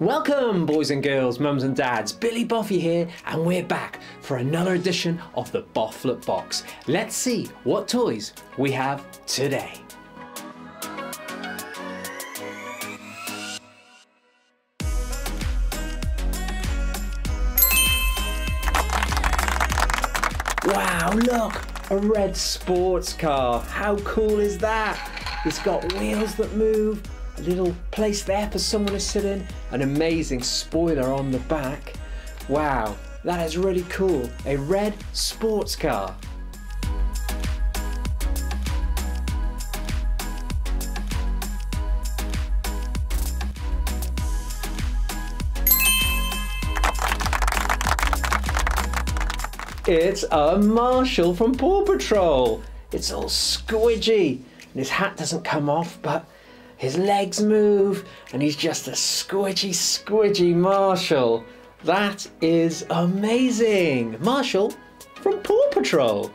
Welcome boys and girls, mums and dads, Billy Boffy here, and we're back for another edition of the Boflet Box. Let's see what toys we have today. Wow, look, a red sports car. How cool is that? It's got wheels that move, a little place there for someone to sit in, an amazing spoiler on the back. Wow, that is really cool. A red sports car. It's a Marshall from Paw Patrol. It's all squidgy and his hat doesn't come off, but his legs move and he's just a squidgy Marshall. That is amazing. Marshall from Paw Patrol.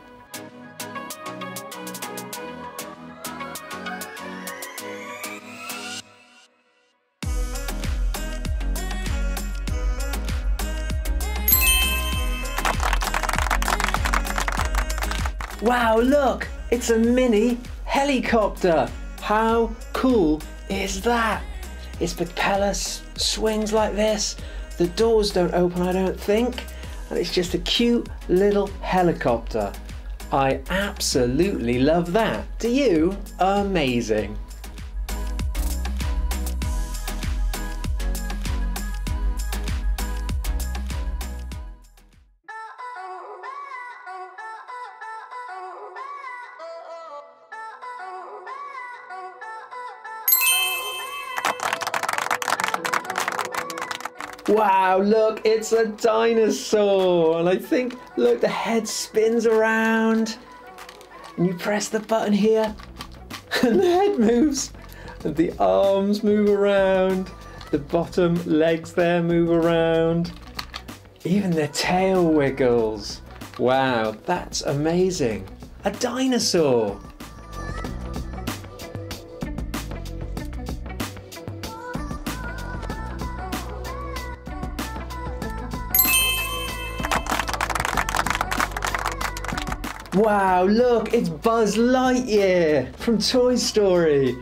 Wow, look, it's a mini helicopter. How cool is that? Its propeller swings like this. The doors don't open, I don't think. And it's just a cute little helicopter. I absolutely love that. Do you? Amazing. Wow, look, it's a dinosaur. And I think, look, the head spins around. And you press the button here. And the head moves. And the arms move around. The bottom legs there move around. Even the tail wiggles. Wow, that's amazing. A dinosaur. Wow, look, it's Buzz Lightyear from Toy Story.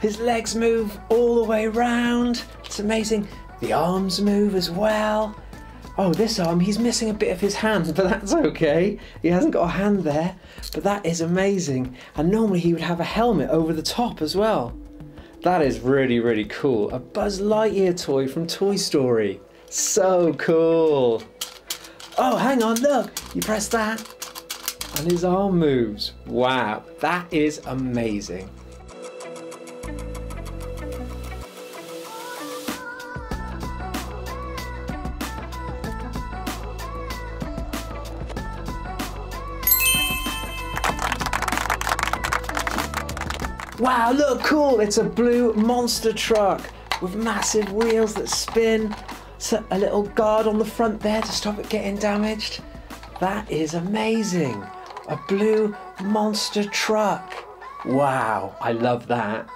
His legs move all the way around. It's amazing. The arms move as well. Oh, this arm, he's missing a bit of his hand, but that's okay. He hasn't got a hand there, but that is amazing. And normally he would have a helmet over the top as well. That is really, really cool. A Buzz Lightyear toy from Toy Story. So cool. Oh, hang on, look, you press that. And his arm moves. Wow, that is amazing. Wow, look, cool. It's a blue monster truck with massive wheels that spin. So a little guard on the front there to stop it getting damaged. That is amazing. A blue monster truck. Wow, I love that.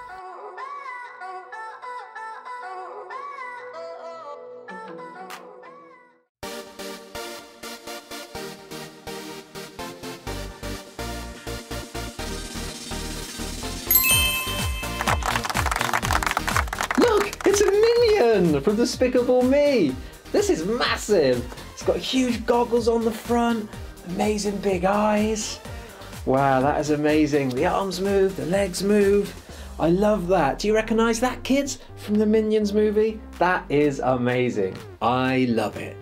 Look, it's a Minion from Despicable Me. This is massive. It's got huge goggles on the front. Amazing big eyes. Wow, that is amazing. The arms move, the legs move. I love that. Do you recognise that, kids, from the Minions movie? That is amazing. I love it.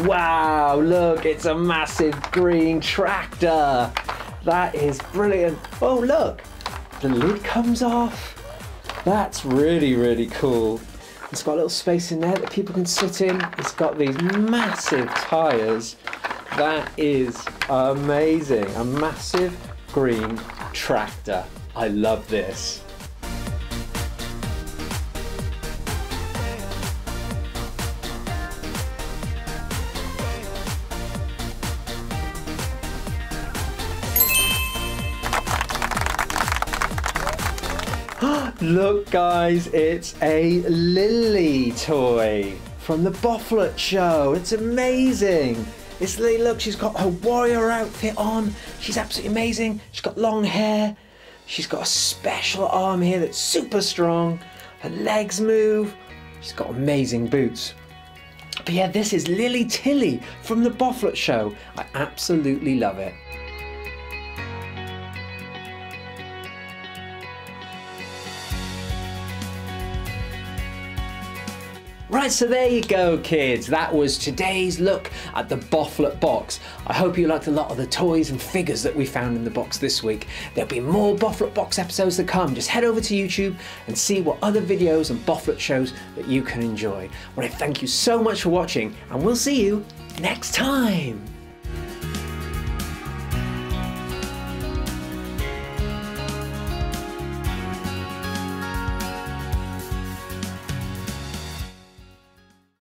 Wow, look, it's a massive green tractor. That is brilliant. Oh, look, the lid comes off. That's really, really cool. It's got a little space in there that people can sit in. It's got these massive tyres. That is amazing. A massive green tractor. I love this. Look guys, it's a Lily toy from the Boflet Show. It's amazing. It's Lily, look, she's got her warrior outfit on. She's absolutely amazing. She's got long hair. She's got a special arm here that's super strong. Her legs move. She's got amazing boots. But yeah, this is Lily Tilly from the Boflet Show. I absolutely love it. Right, so there you go kids, that was today's look at the Boflet box. I hope you liked a lot of the toys and figures that we found in the box this week. There'll be more Boflet box episodes to come. Just head over to YouTube and see what other videos and Boflet shows that you can enjoy. I want to thank you so much for watching, and we'll see you next time.